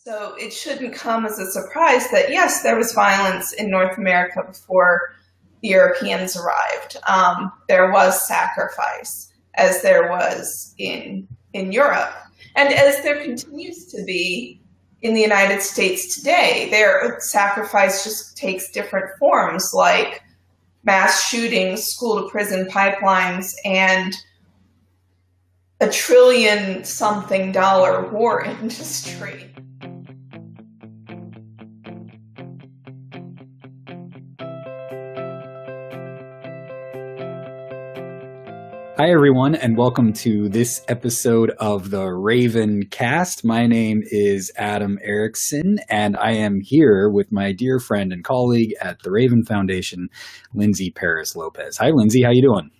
So it shouldn't come as a surprise that, yes, there was violence in North America before the Europeans arrived. There was sacrifice, as there was in Europe. And as there continues to be in the United States today, their sacrifice just takes different forms, like mass shootings, school-to-prison pipelines, and a trillion-something-dollar war industry. Hi, everyone, and welcome to this episode of the Raven Cast. My name is Adam Erickson, and I am here with my dear friend and colleague at the Raven Foundation, Lindsay Paris Lopez. Hi, Lindsay. How you doing?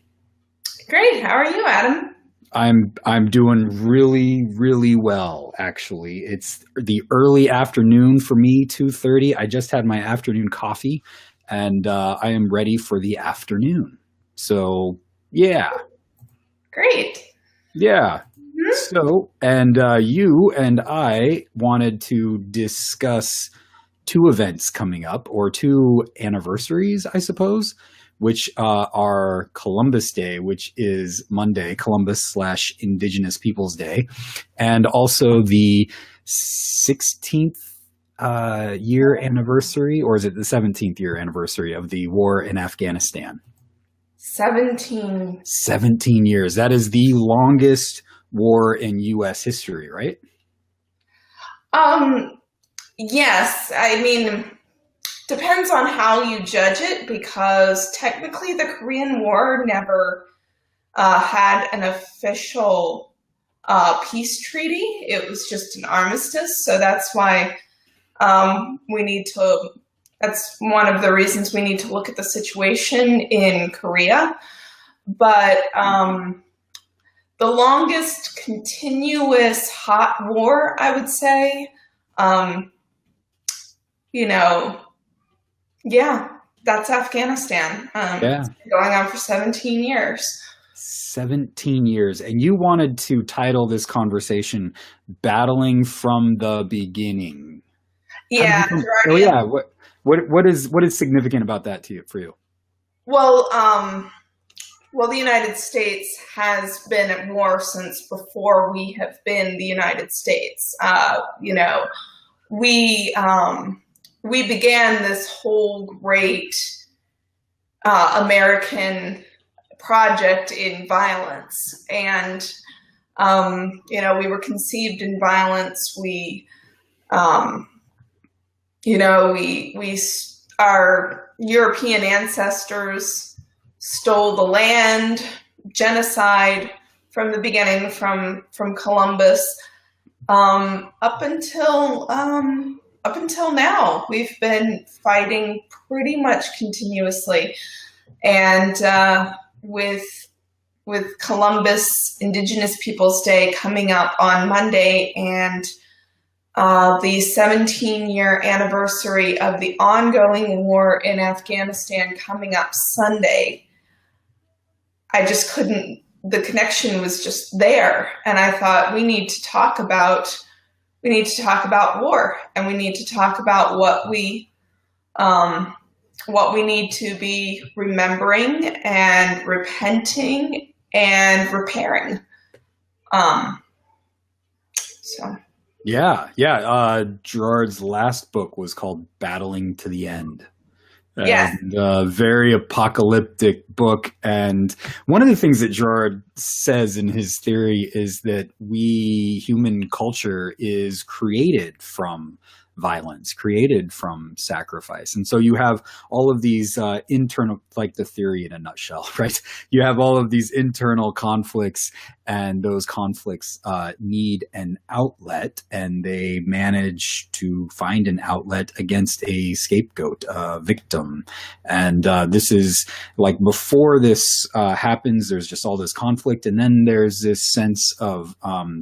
Great. How are you, Adam? I'm doing really well, actually. It's the early afternoon for me, 2:30. I just had my afternoon coffee, and I am ready for the afternoon. So, yeah. Great. Yeah. Mm-hmm. So, and you and I wanted to discuss two events coming up, or two anniversaries, I suppose, which are Columbus Day, which is Monday, Columbus/Indigenous Peoples Day, and also the 16th year anniversary, or is it the 17th year anniversary of the war in Afghanistan? 17 years. That is the longest war in U.S. history, right? Yes. I mean, depends on how you judge it, because technically the Korean War never had an official peace treaty. It was just an armistice. So that's why that's one of the reasons we need to look at the situation in Korea. But the longest continuous hot war, I would say, that's Afghanistan. It's been going on for 17 years. 17 years. And you wanted to title this conversation "Battling from the Beginning." Yeah. What is significant about that for you? Well, the United States has been at war since before we have been the United States. We began this whole great American project in violence, and we were conceived in violence. Our European ancestors stole the land, genocide from the beginning, from Columbus up until now. We've been fighting pretty much continuously, and with Columbus Indigenous Peoples Day coming up on Monday, and the 17-year anniversary of the ongoing war in Afghanistan coming up Sunday, I just couldn't, the connection was just there. And I thought we need to talk about war, and we need to talk about what we need to be remembering and repenting and repairing. Yeah. Gerard's last book was called "Battling to the End." Yes. And a very apocalyptic book. And one of the things that Gerard says in his theory is that human culture is created from violence, created from sacrifice. And so you have all of these internal, like the theory in a nutshell, right? You have all of these internal conflicts, and those conflicts need an outlet, and they manage to find an outlet against a scapegoat, a victim. And this is like, before this happens, there's just all this conflict, and then there's this sense of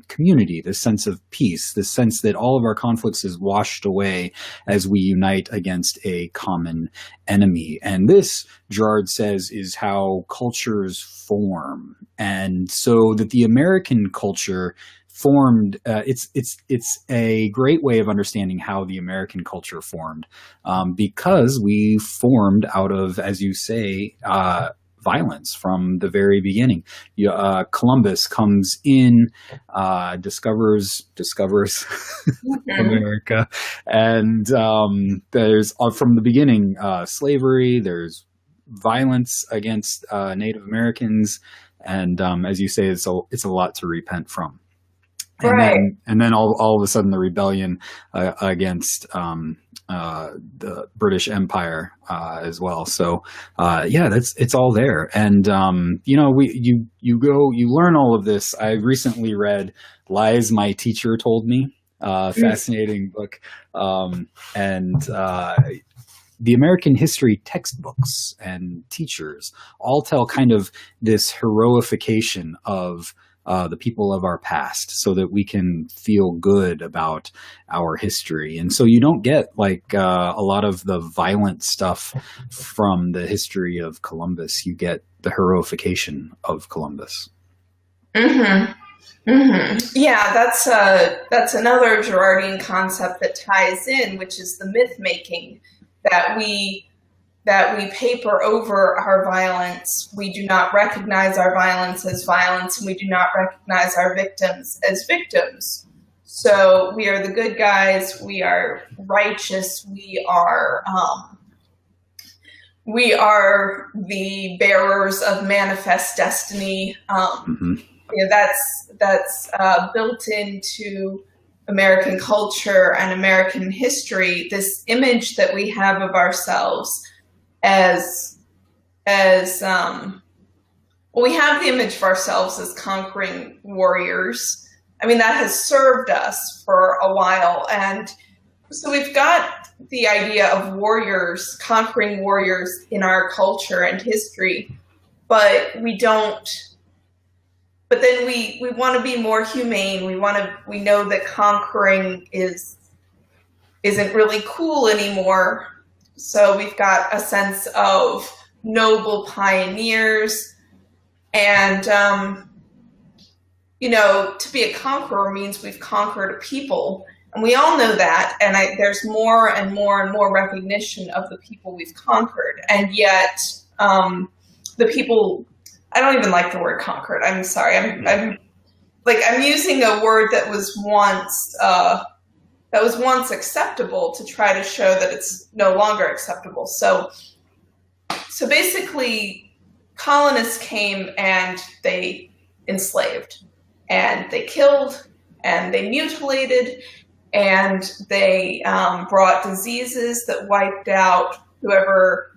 community, this sense of peace, this sense that all of our conflicts is washed away as we unite against a common enemy. And this, Gerard says, is how cultures form. And so that the American culture formed. It's a great way of understanding how the American culture formed, because we formed out of, as you say, violence from the very beginning. Columbus comes in, discovers America, and there's from the beginning slavery. There's violence against Native Americans, and as you say, it's a lot to repent from. And then all of a sudden the rebellion against the British Empire as well. So it's all there. And you learn all of this. I recently read Lies My Teacher Told Me. Fascinating book. The American history textbooks and teachers all tell kind of this heroification of the people of our past, so that we can feel good about our history. And so you don't get like a lot of the violent stuff from the history of Columbus. You get the heroification of Columbus. Mm-hmm. Mm-hmm. Yeah, that's another Girardian concept that ties in, which is the myth making, that we paper over our violence. We do not recognize our violence as violence, and we do not recognize our victims as victims. So we are the good guys. We are righteous. We are the bearers of manifest destiny. That's built into American culture and American history. This image that we have of ourselves as we have the image of ourselves as conquering warriors. I mean, that has served us for a while. And so we've got the idea of warriors, conquering warriors in our culture and history, but we don't. But then we want to be more humane. We know that conquering isn't really cool anymore. So we've got a sense of noble pioneers, and to be a conqueror means we've conquered a people, and we all know that. And there's more and more and more recognition of the people we've conquered, and yet the people. I don't even like the word conquered. I'm sorry. I'm using a word that was once acceptable to try to show that it's no longer acceptable. So basically, colonists came and they enslaved, and they killed, and they mutilated, and they brought diseases that wiped out whoever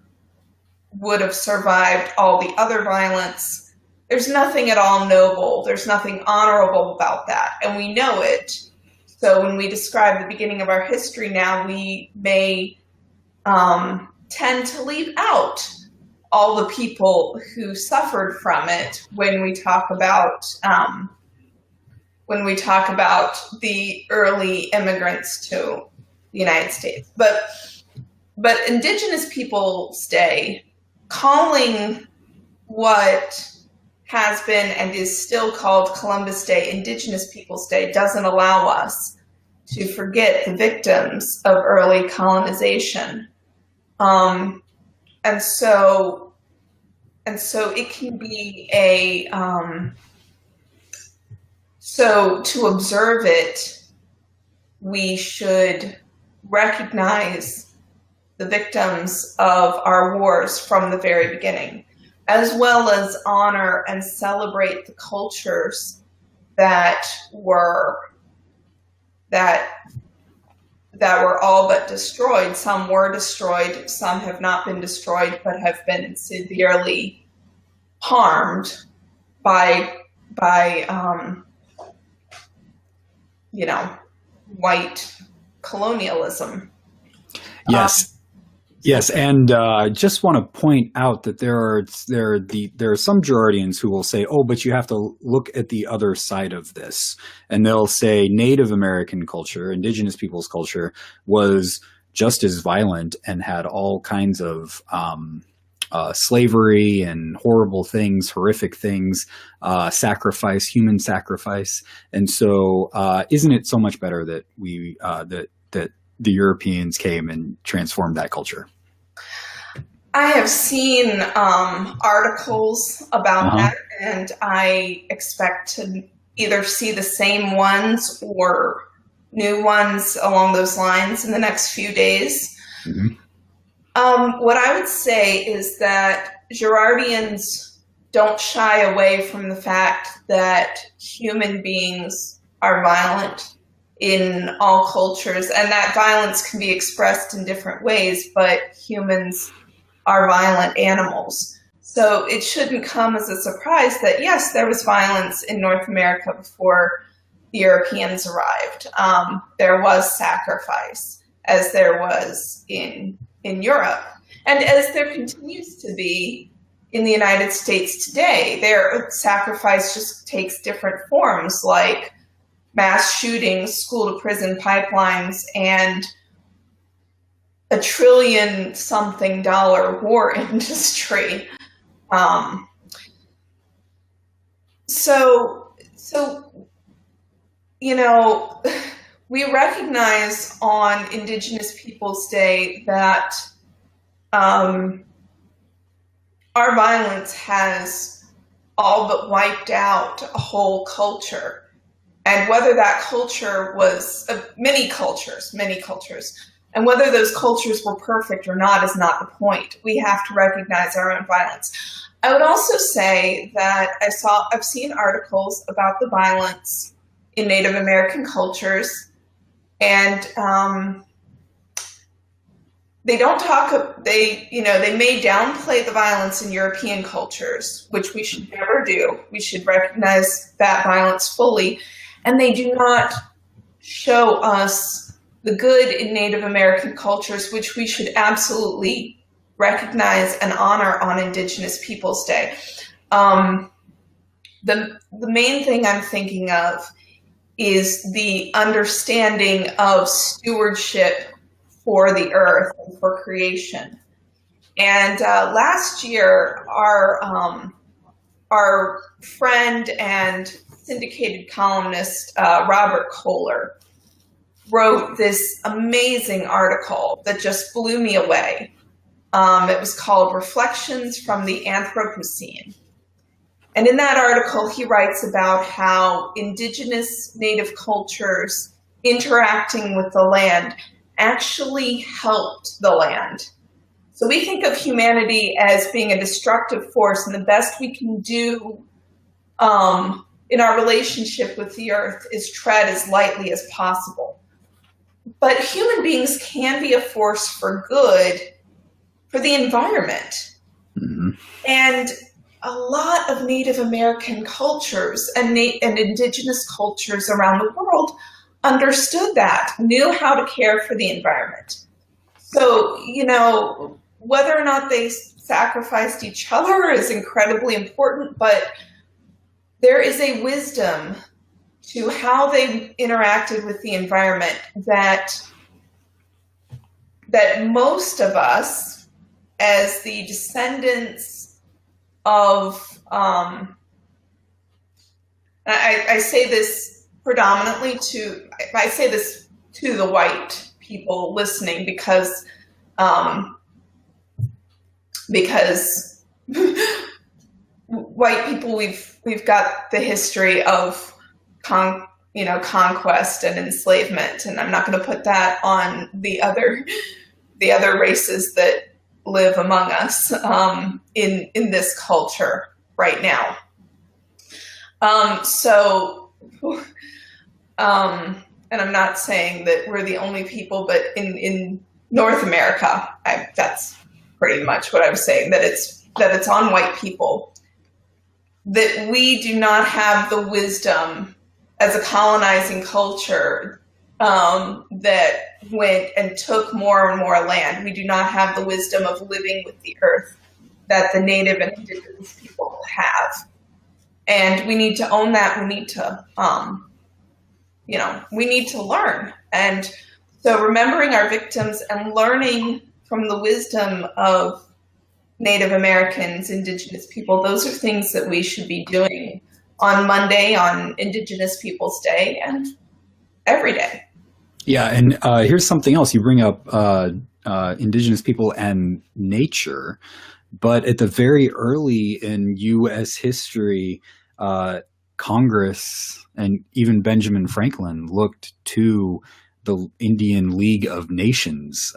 would have survived all the other violence. There's nothing at all noble. There's nothing honorable about that, and we know it. So when we describe the beginning of our history now, we may tend to leave out all the people who suffered from it when we talk about the early immigrants to the United States. But Indigenous Peoples Day, calling what has been and is still called Columbus Day Indigenous Peoples Day, doesn't allow us to forget the victims of early colonization. And so it can be so to observe it, we should recognize the victims of our wars from the very beginning, as well as honor and celebrate the cultures that were all but destroyed. Some were destroyed, some have not been destroyed, but have been severely harmed by white colonialism. Yes. Yes, and just want to point out that there are some Girardians who will say, "Oh, but you have to look at the other side of this," and they'll say Native American culture, Indigenous peoples' culture, was just as violent and had all kinds of slavery and horrible things, horrific things, sacrifice, human sacrifice. And so, isn't it so much better that that the Europeans came and transformed that culture? I have seen articles about that, and I expect to either see the same ones or new ones along those lines in the next few days. Mm-hmm. What I would say is that Girardians don't shy away from the fact that human beings are violent in all cultures, and that violence can be expressed in different ways, but humans are violent animals. So it shouldn't come as a surprise that, yes, there was violence in North America before the Europeans arrived. There was sacrifice, as there was in Europe. And as there continues to be in the United States today, their sacrifice just takes different forms, like mass shootings, school-to-prison pipelines, and $1 trillion-something war industry. So, you know, we recognize on Indigenous Peoples Day that our violence has all but wiped out a whole culture. And whether that culture was many cultures, and whether those cultures were perfect or not is not the point. We have to recognize our own violence. I would also say that I've seen articles about the violence in Native American cultures, and they don't talk. They may downplay the violence in European cultures, which we should never do. We should recognize that violence fully, and they do not show us the good in Native American cultures, which we should absolutely recognize and honor on Indigenous Peoples Day. The main thing I'm thinking of is the understanding of stewardship for the earth and for creation. And last year, our friend and syndicated columnist Robert Kohler wrote this amazing article that just blew me away. It was called Reflections from the Anthropocene. And in that article, he writes about how indigenous native cultures interacting with the land actually helped the land. So we think of humanity as being a destructive force, and the best we can do in our relationship with the earth is tread as lightly as possible. But human beings can be a force for good for the environment. Mm-hmm. And a lot of Native American cultures and indigenous cultures around the world understood that, knew how to care for the environment. So, whether or not they sacrificed each other is incredibly important, but there is a wisdom to how they interacted with the environment that most of us, as the descendants of, I say this predominantly I say this to the white people listening because white people, we've got the history of conquest and enslavement, and I'm not going to put that on the other races that live among us in this culture right now. And I'm not saying that we're the only people, but in North America, that's pretty much what I was saying, that it's on white people, that we do not have the wisdom as a colonizing culture that went and took more and more land. We do not have the wisdom of living with the earth that the native and indigenous people have. And we need to own that. We need to, we need to learn. And so remembering our victims and learning from the wisdom of Native Americans, Indigenous people. Those are things that we should be doing on Monday, on Indigenous Peoples Day, and every day. Yeah, and here's something else. You bring up indigenous people and nature, but at the very early in U.S. history, Congress and even Benjamin Franklin looked to the Indian League of Nations,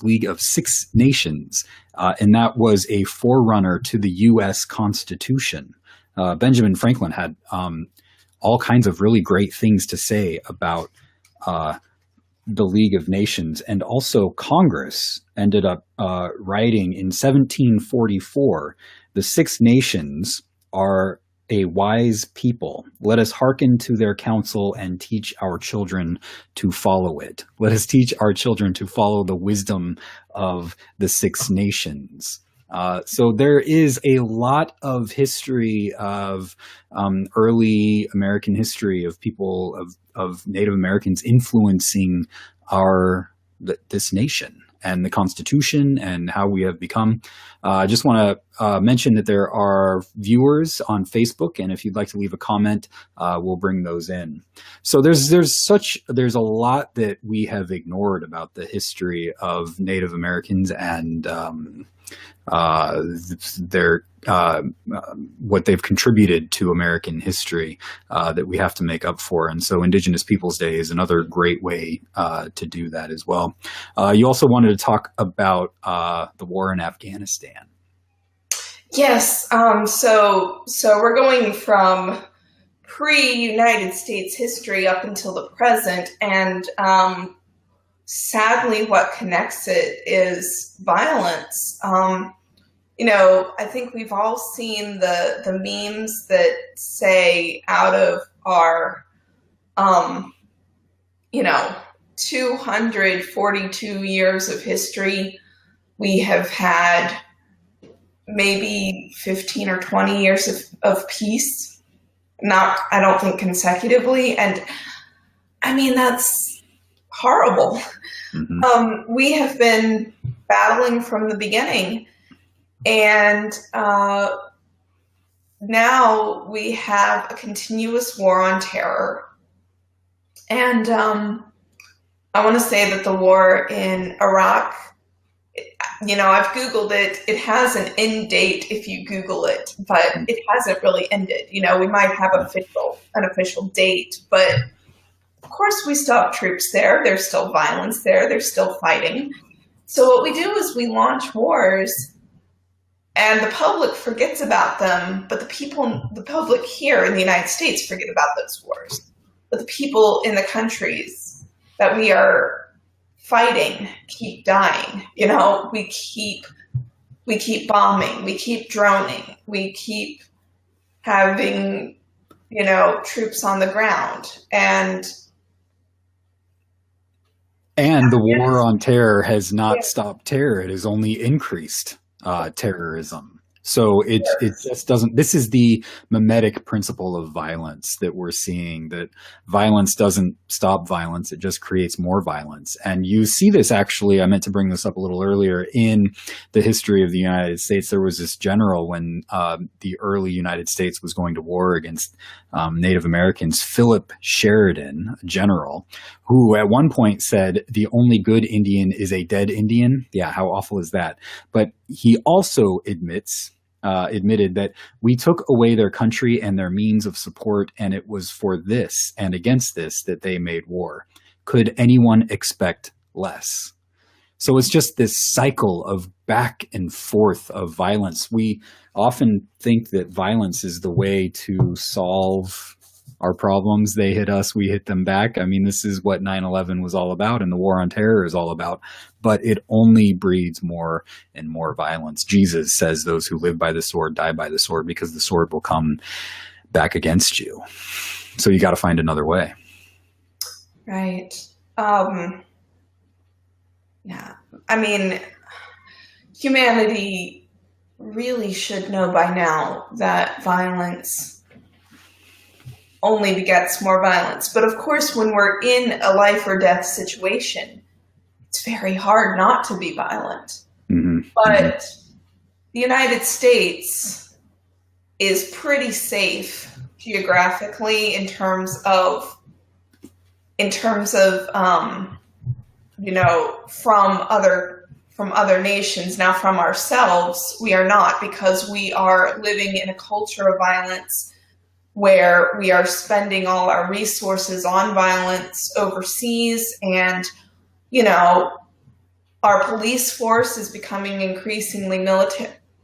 League of Six Nations, and that was a forerunner to the U.S. Constitution. Benjamin Franklin had all kinds of really great things to say about the League of Nations, and also Congress ended up writing in 1744, "The Six Nations are a wise people. Let us hearken to their counsel and teach our children to follow it." Let us teach our children to follow the wisdom of the Six Nations. So there is a lot of history of early American history of people of Native Americans influencing this nation and the Constitution and how we have become. I just want to mention that there are viewers on Facebook, and if you'd like to leave a comment, we'll bring those in. So there's a lot that we have ignored about the history of Native Americans and their what they've contributed to American history that we have to make up for. And so Indigenous Peoples Day is another great way to do that as well. You also wanted to talk about the war in Afghanistan. Yes. So we're going from pre-United States history up until the present, and sadly, what connects it is violence. I think we've all seen the memes that say out of our, 242 years of history, we have had maybe 15 or 20 years of peace. Not, I don't think consecutively. And I mean, that's horrible. Mm-hmm. We have been battling from the beginning. And now we have a continuous war on terror. And I want to say that the war in Iraq, I've Googled it. It has an end date if you Google it, but it hasn't really ended. We might have an official date, but of course we still have troops there. There's still violence there. They're still fighting. So what we do is we launch wars, and the public forgets about them, but the public here in the United States forget about those wars. But the people in the countries that we are fighting keep dying. We keep bombing, we keep droning, we keep having, troops on the ground. And the war on terror has not stopped terror. It has only increased terrorism. So it just doesn't. This is the mimetic principle of violence that we're seeing. That violence doesn't stop violence; it just creates more violence. And you see this actually. I meant to bring this up a little earlier in the history of the United States. There was this general when the early United States was going to war against Native Americans, Philip Sheridan, a general, who at one point said, "The only good Indian is a dead Indian." Yeah, how awful is that? But he also admitted that we took away their country and their means of support, and it was for this and against this that they made war. Could anyone expect less? So it's just this cycle of back and forth of violence. We often think that violence is the way to solve our problems. They hit us, we hit them back. I mean, this is what 9/11 was all about, and the war on terror is all about. But it only breeds more and more violence. Jesus says those who live by the sword die by the sword, because the sword will come back against you. So you got to find another way. Right. Yeah. I mean, humanity really should know by now that violence only begets more violence. But of course, when we're in a life or death situation, it's very hard not to be violent. Mm-hmm. But the United States is pretty safe geographically in terms of from other nations. Now, from ourselves, we are not, because we are living in a culture of violence where we are spending all our resources on violence overseas, and our police force is becoming increasingly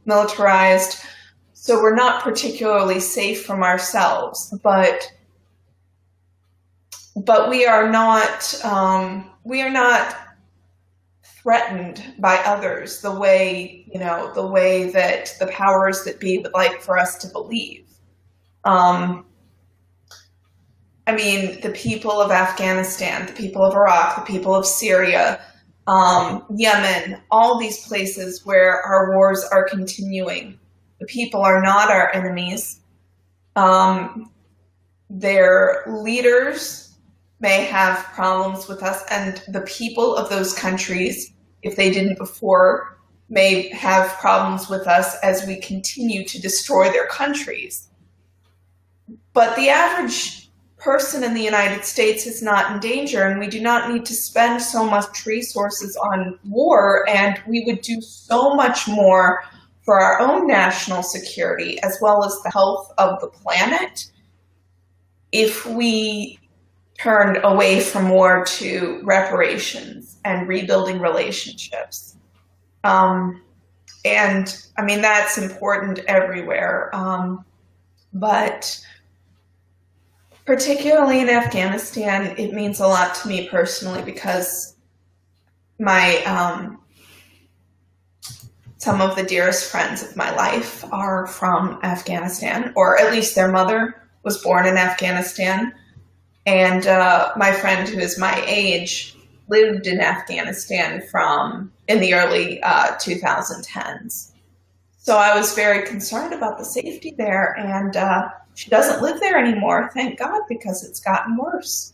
militarized. So we're not particularly safe from ourselves, but we are not threatened by others the way that the powers that be would like for us to believe. The people of Afghanistan, the people of Iraq, the people of Syria, Yemen, all these places where our wars are continuing, the people are not our enemies. Their leaders may have problems with us, and the people of those countries, if they didn't before, may have problems with us as we continue to destroy their countries. But the average person in the United States is not in danger, and we do not need to spend so much resources on war, and we would do so much more for our own national security as well as the health of the planet if we turned away from war to reparations and rebuilding relationships. That's important everywhere. But particularly in Afghanistan, it means a lot to me personally, because some of the dearest friends of my life are from Afghanistan, or at least their mother was born in Afghanistan. And my friend, who is my age, lived in Afghanistan in the early 2010s. So I was very concerned about the safety there, and she doesn't live there anymore, thank God, because it's gotten worse.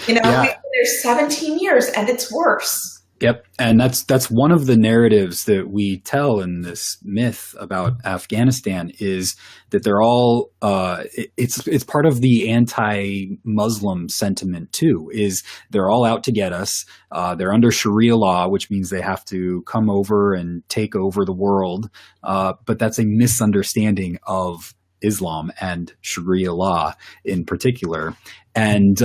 We've been there 17 years, and it's worse. Yep, and that's one of the narratives that we tell in this myth about Afghanistan, is that they're all it's part of the anti-Muslim sentiment too. Is they're all out to get us. They're under Sharia law, which means they have to come over and take over the world. But that's a misunderstanding of Islam and Sharia law in particular, and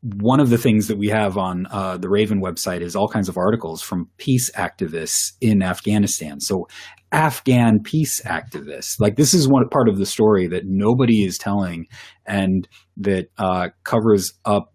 one of the things that we have on the Raven website is all kinds of articles from peace activists in Afghanistan. So Afghan peace activists, like, this is one part of the story that nobody is telling, and that covers up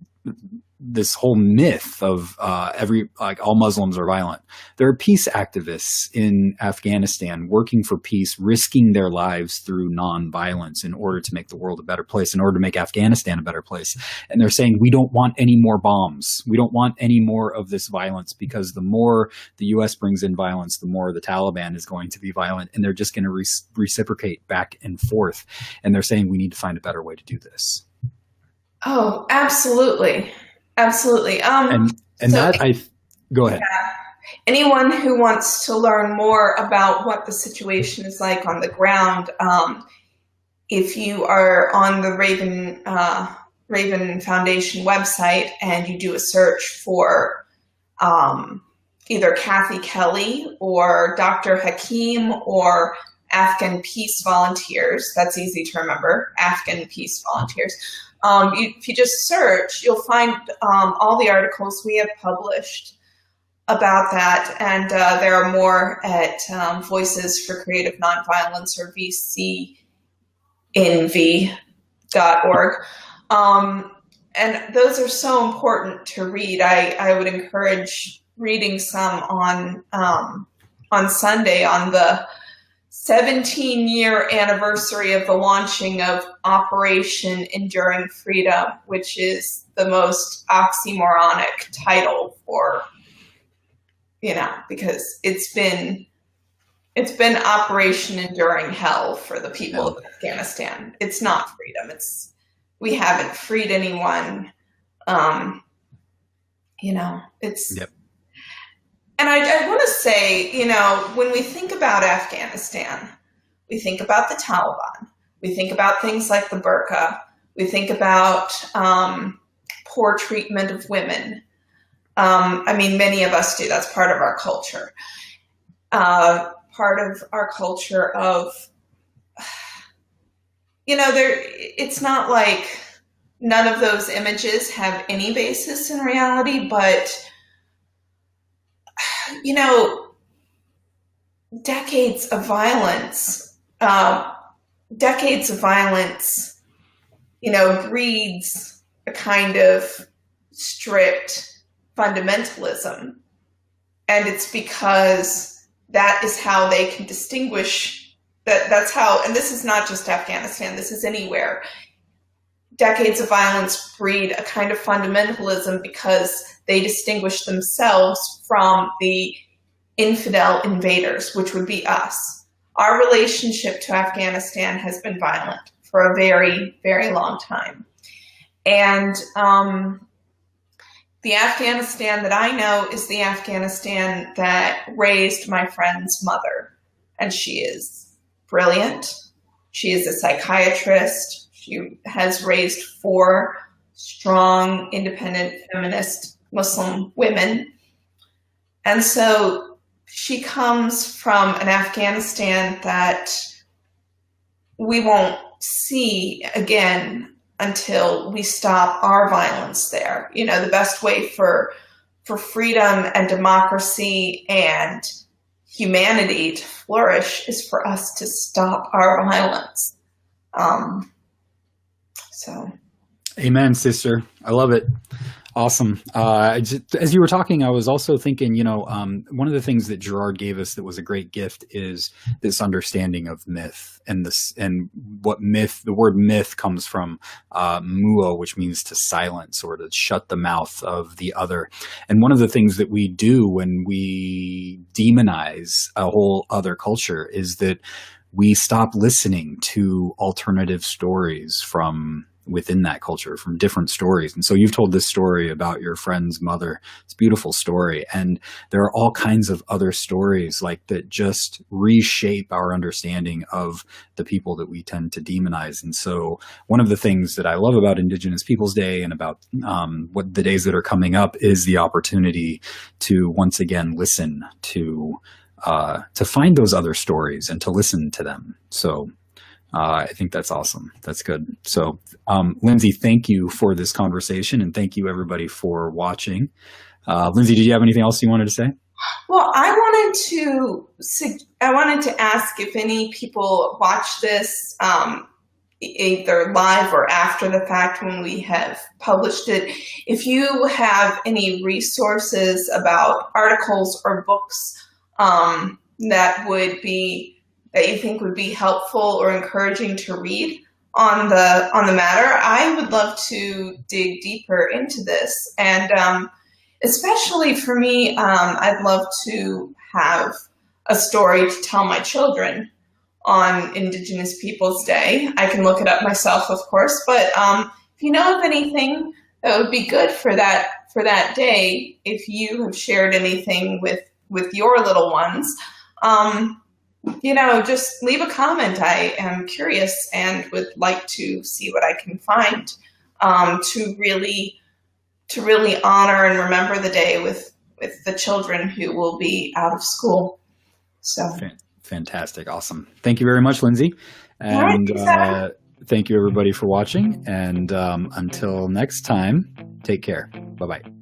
this whole myth of all Muslims are violent. There are peace activists in Afghanistan working for peace, risking their lives through non-violence in order to make the world a better place, in order to make Afghanistan a better place. And they're saying, we don't want any more bombs. We don't want any more of this violence, because the more the U.S. brings in violence, the more the Taliban is going to be violent, and they're just going to reciprocate back and forth. And they're saying we need to find a better way to do this. Oh, absolutely. Absolutely. Go ahead. Yeah. Anyone who wants to learn more about what the situation is like on the ground, if you are on the Raven Foundation website and you do a search for either Kathy Kelly or Dr. Hakim or Afghan Peace Volunteers, that's easy to remember, Afghan Peace Volunteers. If you just search, you'll find all the articles we have published about that, and there are more at Voices for Creative Nonviolence, or vcinv.org. And those are so important to read. I would encourage reading some on Sunday, on the 17-year anniversary of the launching of Operation Enduring Freedom, which is the most oxymoronic title for, because it's been Operation Enduring Hell for the people of Afghanistan. It's not freedom. We haven't freed anyone. It's. Yep. And I want to say, you know, when we think about Afghanistan, we think about the Taliban, we think about things like the burqa, we think about poor treatment of women. I mean, many of us do. That's part of our culture. Part of our culture of, you know, it's not like none of those images have any basis in reality, but, you know, decades of violence, you know, breeds a kind of strict fundamentalism. And it's because that is how they can distinguish that's how, and this is not just Afghanistan, this is anywhere. Decades of violence breed a kind of fundamentalism because they distinguish themselves from the infidel invaders, which would be us. Our relationship to Afghanistan has been violent for a very, very long time. And the Afghanistan that I know is the Afghanistan that raised my friend's mother. And she is brilliant. She is a psychiatrist. She has raised 4 strong, independent, feminist Muslim women. And so she comes from an Afghanistan that we won't see again until we stop our violence there. You know, the best way for freedom and democracy and humanity to flourish is for us to stop our violence. So. Amen, sister. I love it. Awesome. As you were talking, I was also thinking, you know, one of the things that Gerard gave us that was a great gift is this understanding of myth and what myth, the word myth comes from, muo, which means to silence or to shut the mouth of the other. And one of the things that we do when we demonize a whole other culture is that we stop listening to alternative stories from within that culture, from different stories. And so you've told this story about your friend's mother. It's a beautiful story. And there are all kinds of other stories like that just reshape our understanding of the people that we tend to demonize. And so one of the things that I love about Indigenous Peoples Day and about what the days that are coming up is the opportunity to once again listen to find those other stories and to listen to them. So I think that's awesome. That's good. So, Lindsay, thank you for this conversation, and thank you everybody for watching. Lindsay, did you have anything else you wanted to say? Well, I wanted to ask if any people watch this either live or after the fact when we have published it. If you have any resources about articles or books that you think would be helpful or encouraging to read on the matter, I would love to dig deeper into this. And especially for me, I'd love to have a story to tell my children on Indigenous Peoples Day. I can look it up myself, of course, but if you know of anything that would be good for that day, if you have shared anything with your little ones, you know, just leave a comment. I am curious and would like to see what I can find to really honor and remember the day with the children who will be out of school. So fantastic. Awesome. Thank you very much, Lindsay. And thank you everybody for watching. And until next time, take care. Bye-bye.